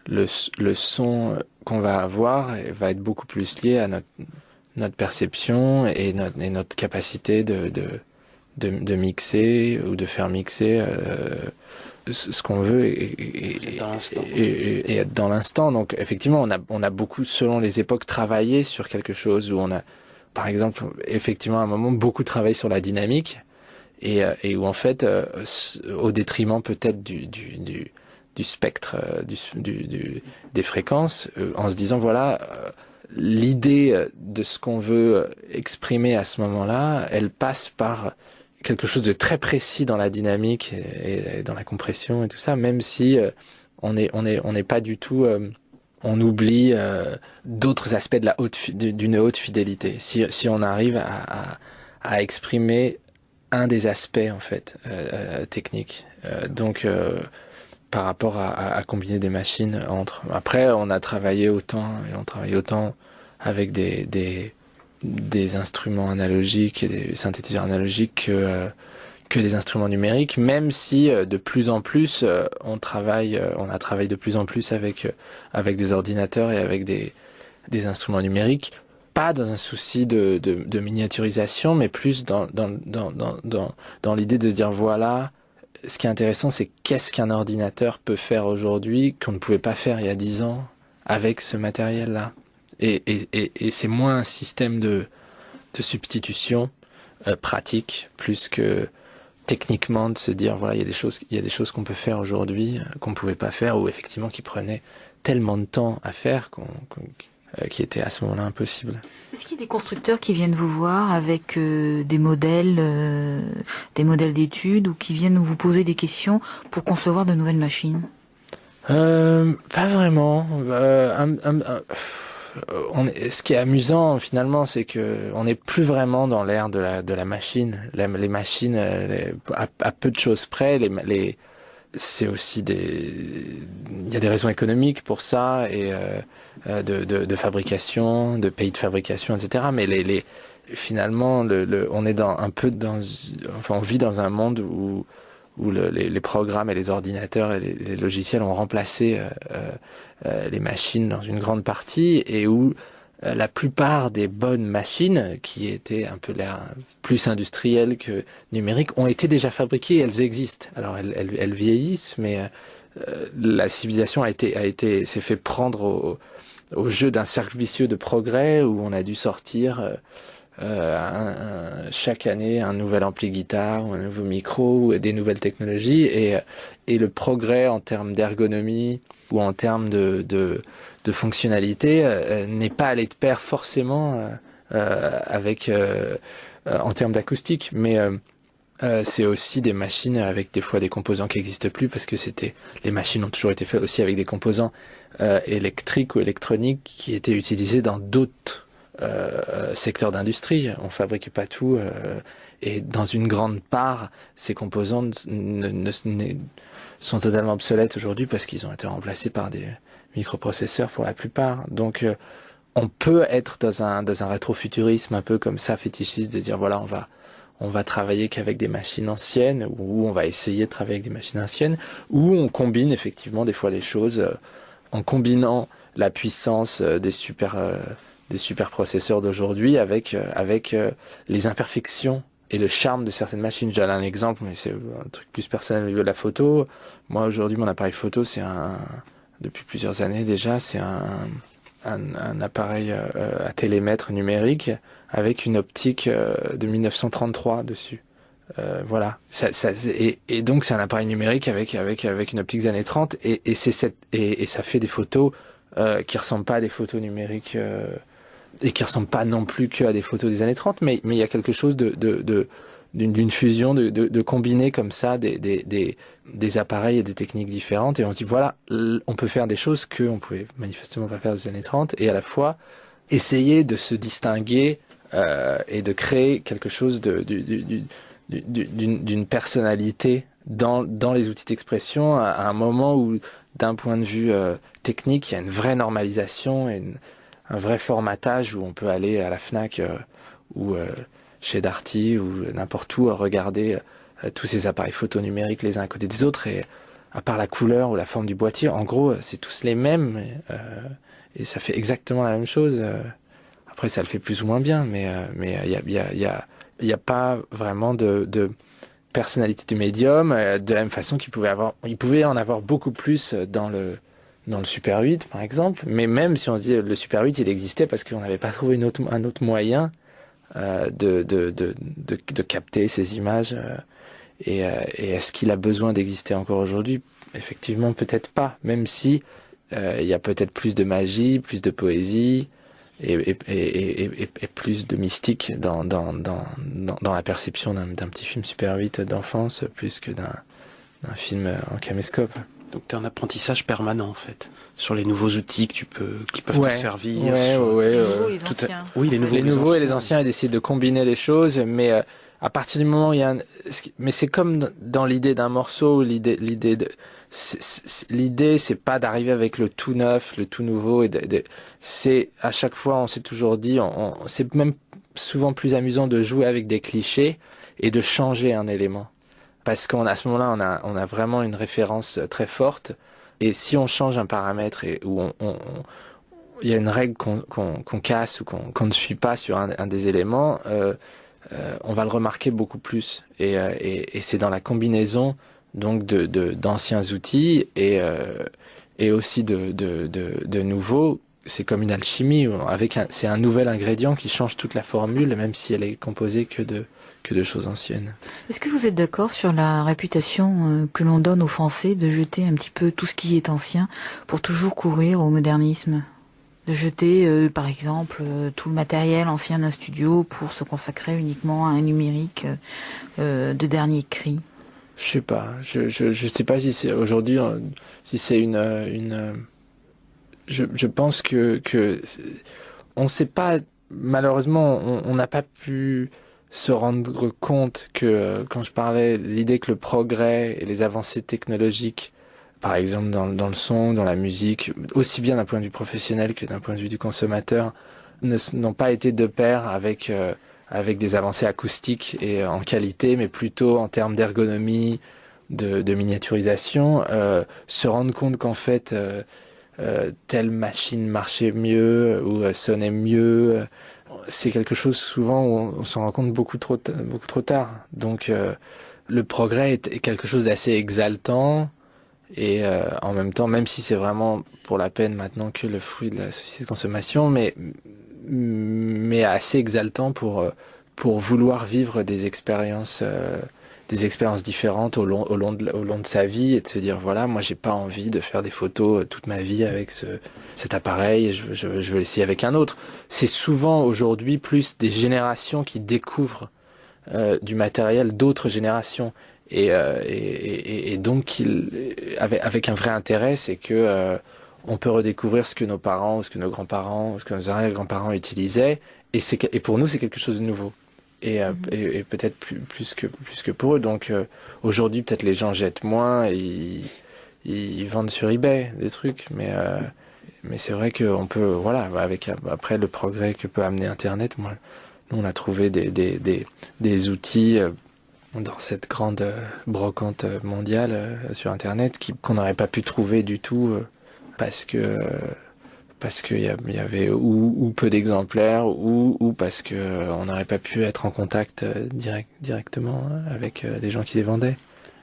le son qu'on va avoir va être beaucoup plus lié à notre perception et notre capacité de mixer ou de faire mixer ce qu'on veut et être dans l'instant. Donc effectivement, on a beaucoup, selon les époques, travaillé sur quelque chose où on a, par exemple, effectivement à un moment beaucoup travaillé sur la dynamique et où en fait, au détriment peut-être du spectre, des fréquences, en se disant voilà, l'idée de ce qu'on veut exprimer à ce moment-là, elle passe par quelque chose de très précis dans la dynamique et dans la compression et tout ça, même si on n'est pas du tout, on oublie d'autres aspects d'une haute fidélité. Si on arrive à exprimer un des aspects en fait techniques, donc par rapport à combiner des machines entre. Après, on travaille autant avec des instruments analogiques et des synthétiseurs analogiques que des instruments numériques, même si de plus en plus on a travaillé de plus en plus avec des ordinateurs et avec des instruments numériques, pas dans un souci de miniaturisation, mais plus dans l'idée de se dire voilà, ce qui est intéressant, c'est qu'est-ce qu'un ordinateur peut faire aujourd'hui qu'on ne pouvait pas faire il y a 10 ans avec ce matériel-là. Et c'est moins un système de substitution pratique, plus que techniquement de se dire voilà, il y a des choses qu'on peut faire aujourd'hui qu'on ne pouvait pas faire, ou effectivement qui prenaient tellement de temps à faire qui était à ce moment-là impossible. Est-ce qu'il y a des constructeurs qui viennent vous voir avec des modèles d'études, ou qui viennent vous poser des questions pour concevoir de nouvelles machines ? Pas vraiment. Ce qui est amusant finalement, c'est que on n'est plus vraiment dans l'ère de la machine. Les machines, à peu de choses près, c'est aussi il y a des raisons économiques pour ça et de fabrication, de pays de fabrication, etc. Mais finalement, on est on vit dans un monde où les programmes et les ordinateurs et les logiciels ont remplacé les machines dans une grande partie, et où la plupart des bonnes machines, qui étaient un peu l'air plus industrielles que numériques, ont été déjà fabriquées et elles existent. Alors elles vieillissent, mais la civilisation s'est fait prendre au jeu d'un cercle vicieux de progrès où on a dû sortir chaque année un nouvel ampli guitare ou un nouveau micro ou des nouvelles technologies, et le progrès en termes d'ergonomie ou en termes de fonctionnalité n'est pas allé de pair forcément avec en termes d'acoustique, mais c'est aussi des machines avec des fois des composants qui n'existent plus, parce que les machines ont toujours été faites aussi avec des composants électriques ou électroniques qui étaient utilisés dans d'autres secteurs d'industrie. On fabrique pas tout, et dans une grande part, ces composants sont totalement obsolètes aujourd'hui parce qu'ils ont été remplacés par des microprocesseurs pour la plupart. Donc on peut être dans un rétrofuturisme un peu comme ça, fétichiste, de dire voilà, on va travailler qu'avec des machines anciennes, ou on va essayer de travailler avec des machines anciennes, ou on combine effectivement des fois les choses en combinant la puissance des superprocesseurs d'aujourd'hui avec les imperfections et le charme de certaines machines. J'ai un exemple, mais c'est un truc plus personnel au niveau de la photo. Moi aujourd'hui, mon appareil photo, depuis plusieurs années déjà, c'est un appareil à télémètre numérique avec une optique de 1933 dessus. Voilà. Et donc c'est un appareil numérique avec une optique des années 30, et ça fait des photos qui ressemblent pas à des photos numériques et qui ressemblent pas non plus qu'à des photos des années 30, mais il y a quelque chose d'une fusion, de combiner comme ça des appareils et des techniques différentes, et on se dit voilà, on peut faire des choses qu'on pouvait manifestement pas faire des années 30, et à la fois essayer de se distinguer et de créer quelque chose d'une personnalité dans les outils d'expression, à un moment où, d'un point de vue technique, il y a une vraie normalisation et un vrai formatage, où on peut aller à la Fnac ou chez Darty ou n'importe où regarder tous ces appareils photo numériques les uns à côté des autres, et à part la couleur ou la forme du boîtier, en gros, c'est tous les mêmes, et ça fait exactement la même chose. Après, ça le fait plus ou moins bien, mais il y a pas vraiment de personnalité du médium, de la même façon il pouvait en avoir beaucoup plus dans le Super 8, par exemple. Mais même si on se dit le Super 8, il existait parce qu'on n'avait pas trouvé un autre moyen de capter ces images. Et est-ce qu'il a besoin d'exister encore aujourd'hui? Effectivement, peut-être pas. Même si il y a peut-être plus de magie, plus de poésie et plus de mystique dans la perception d'un petit film Super 8 d'enfance, plus que d'un film en caméscope. Donc tu es en apprentissage permanent en fait, sur les nouveaux outils qui peuvent te servir. Les nouveaux, les anciens. Oui, les nouveaux et les anciens, et d'essayer de combiner les choses, mais à partir du moment où il y a mais c'est comme dans l'idée d'un morceau, l'idée c'est pas d'arriver avec le tout neuf, le tout nouveau, c'est à chaque fois on s'est toujours dit, c'est même souvent plus amusant de jouer avec des clichés et de changer un élément. Parce qu'à ce moment-là, on a vraiment une référence très forte. Et si on change un paramètre où il y a une règle qu'on casse ou qu'on ne suit pas sur un des éléments, on va le remarquer beaucoup plus. Et c'est dans la combinaison donc d'anciens outils et aussi de nouveaux. C'est comme une alchimie. C'est un nouvel ingrédient qui change toute la formule, même si elle est composée que de choses anciennes. Est-ce que vous êtes d'accord sur la réputation que l'on donne aux Français de jeter un petit peu tout ce qui est ancien pour toujours courir au modernisme? De jeter, par exemple, tout le matériel ancien d'un studio pour se consacrer uniquement à un numérique de dernier cri? Je sais pas. Je sais pas si c'est aujourd'hui, si c'est je pense que on sait pas, malheureusement, on n'a pas pu se rendre compte que, quand je parlais, l'idée que le progrès et les avancées technologiques, par exemple dans le son, dans la musique, aussi bien d'un point de vue professionnel que d'un point de vue du consommateur, n'ont pas été de pair avec des avancées acoustiques et en qualité, mais plutôt en termes d'ergonomie, de miniaturisation, se rendre compte qu'en fait telle machine marchait mieux ou sonnait mieux, c'est quelque chose souvent où on s'en rend compte beaucoup trop tard. Donc le progrès est quelque chose d'assez exaltant et en même temps, même si c'est vraiment pour la peine maintenant que le fruit de la société de consommation, mais assez exaltant pour vouloir vivre des expériences différentes au long de sa vie et de se dire voilà, moi j'ai pas envie de faire des photos toute ma vie avec cet appareil, et je veux l'essayer avec un autre. C'est souvent aujourd'hui plus des générations qui découvrent du matériel d'autres générations et donc avec un vrai intérêt, c'est que on peut redécouvrir ce que nos parents ou ce que nos grands-parents ou ce que nos arrière-grands-parents utilisaient et pour nous c'est quelque chose de nouveau. Et peut-être plus que pour eux. Donc aujourd'hui peut-être les gens jettent moins et ils vendent sur eBay des trucs, mais c'est vrai qu'on peut, voilà, après le progrès que peut amener Internet, nous on a trouvé des outils dans cette grande brocante mondiale sur Internet qu'on n'aurait pas pu trouver du tout parce qu'il y avait ou peu d'exemplaires ou parce que on n'aurait pas pu être en contact directement avec les gens qui les vendaient.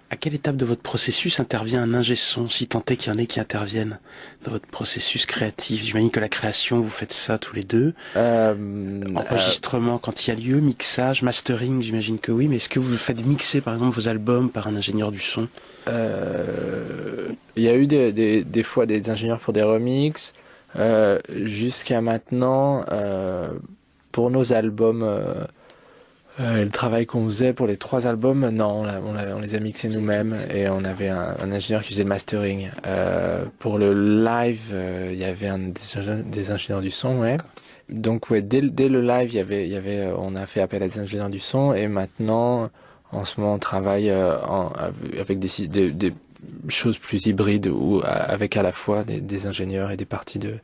À quelle étape de votre processus intervient un ingé son, si tant est qu'il y en ait qui interviennent dans votre processus créatif? J'imagine que la création, vous faites ça tous les deux. Enregistrement quand il y a lieu, mixage, mastering, j'imagine que oui, mais est-ce que vous faites mixer par exemple vos albums par un ingénieur du son? Il y a eu des fois des ingénieurs pour des remixes. Jusqu'à maintenant, pour nos albums, le travail qu'on faisait pour les 3 albums, non, on les a mixés nous-mêmes et on avait un ingénieur qui faisait le mastering. Pour le live, il y avait des ingénieurs du son, ouais. Donc ouais, dès le live, on a fait appel à des ingénieurs du son et maintenant, en ce moment, on travaille avec des choses plus hybrides ou avec à la fois des ingénieurs et des parties de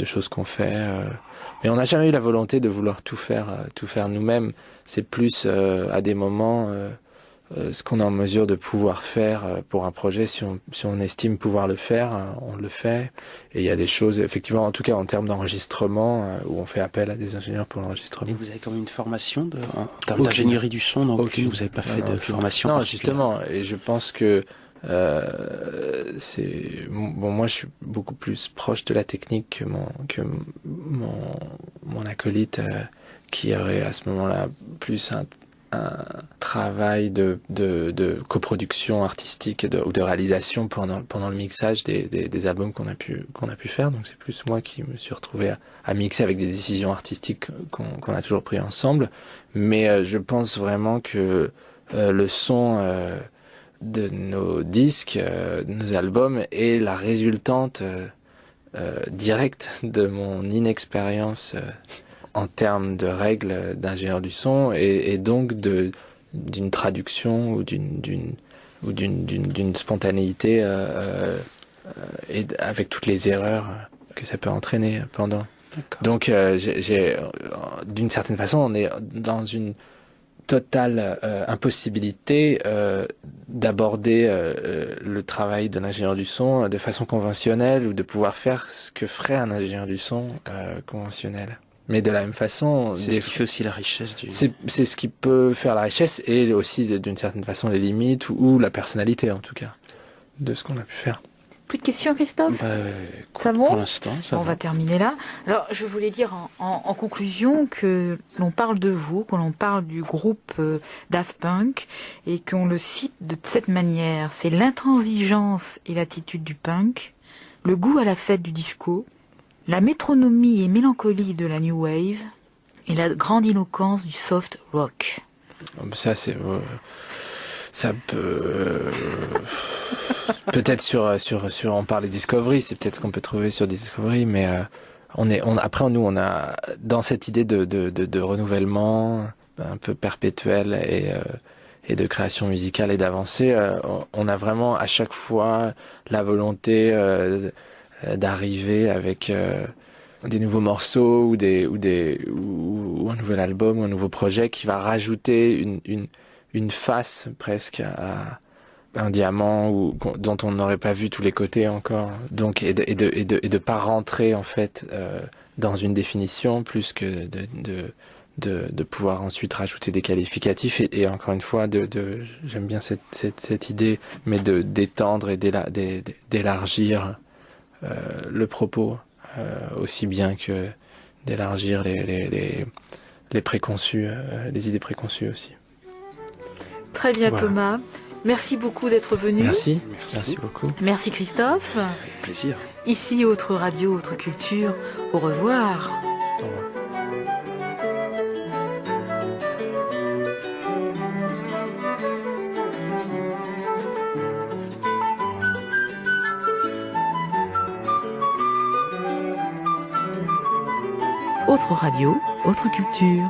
choses qu'on fait. Mais on n'a jamais eu la volonté de vouloir tout faire nous-mêmes. C'est plus à des moments ce qu'on est en mesure de pouvoir faire pour un projet. Si on estime pouvoir le faire, on le fait. Et il y a des choses, effectivement, en tout cas en termes d'enregistrement, où on fait appel à des ingénieurs pour l'enregistrement. Et vous avez quand même une formation en termes d'ingénierie du son, donc aucune. Vous n'avez pas fait de formation? Non, justement. Et je pense que moi je suis beaucoup plus proche de la technique que mon acolyte qui aurait à ce moment-là plus un travail de coproduction artistique ou de réalisation pendant le mixage des albums qu'on a pu faire. Donc c'est plus moi qui me suis retrouvé à mixer avec des décisions artistiques qu'on a toujours pris ensemble. Mais je pense vraiment que le son de nos disques, de nos albums est la résultante directe de mon inexpérience en termes de règles d'ingénieur du son et donc d'une traduction ou d'une spontanéité et avec toutes les erreurs que ça peut entraîner pendant. D'accord. Donc d'une certaine façon on est dans une totale impossibilité d'aborder le travail d'un ingénieur du son de façon conventionnelle ou de pouvoir faire ce que ferait un ingénieur du son conventionnel. Mais de la même façon... C'est ce qui fait aussi la richesse du... C'est ce qui peut faire la richesse et aussi d'une certaine façon les limites ou la personnalité en tout cas de ce qu'on a pu faire. Plus de questions, Christophe? Ça pour l'instant, ça va. On va terminer là. Alors, je voulais dire en conclusion que l'on parle de vous, que l'on parle du groupe Daft Punk et qu'on le cite de cette manière. C'est l'intransigeance et l'attitude du punk, le goût à la fête du disco, la métronomie et mélancolie de la new wave et la grandiloquence du soft rock. Ça, c'est... ça peut... peut-être sur on parle de Discovery, c'est peut-être ce qu'on peut trouver sur Discovery, mais après nous on a dans cette idée de renouvellement un peu perpétuel et de création musicale et d'avancée, on a vraiment à chaque fois la volonté d'arriver avec des nouveaux morceaux ou un nouvel album ou un nouveau projet qui va rajouter une face presque à un diamant dont on n'aurait pas vu tous les côtés encore. Donc et de pas rentrer en fait dans une définition plus que de pouvoir ensuite rajouter des qualificatifs et encore une fois j'aime bien cette idée mais d'étendre et d'élargir le propos aussi bien que d'élargir les préconçus, les idées préconçues aussi. Très bien, voilà. Thomas. Merci beaucoup d'être venu. Merci beaucoup. Merci Christophe. Avec plaisir. Ici, Autre Radio, Autre Culture. Au revoir. Au revoir. Autre Radio, Autre Culture.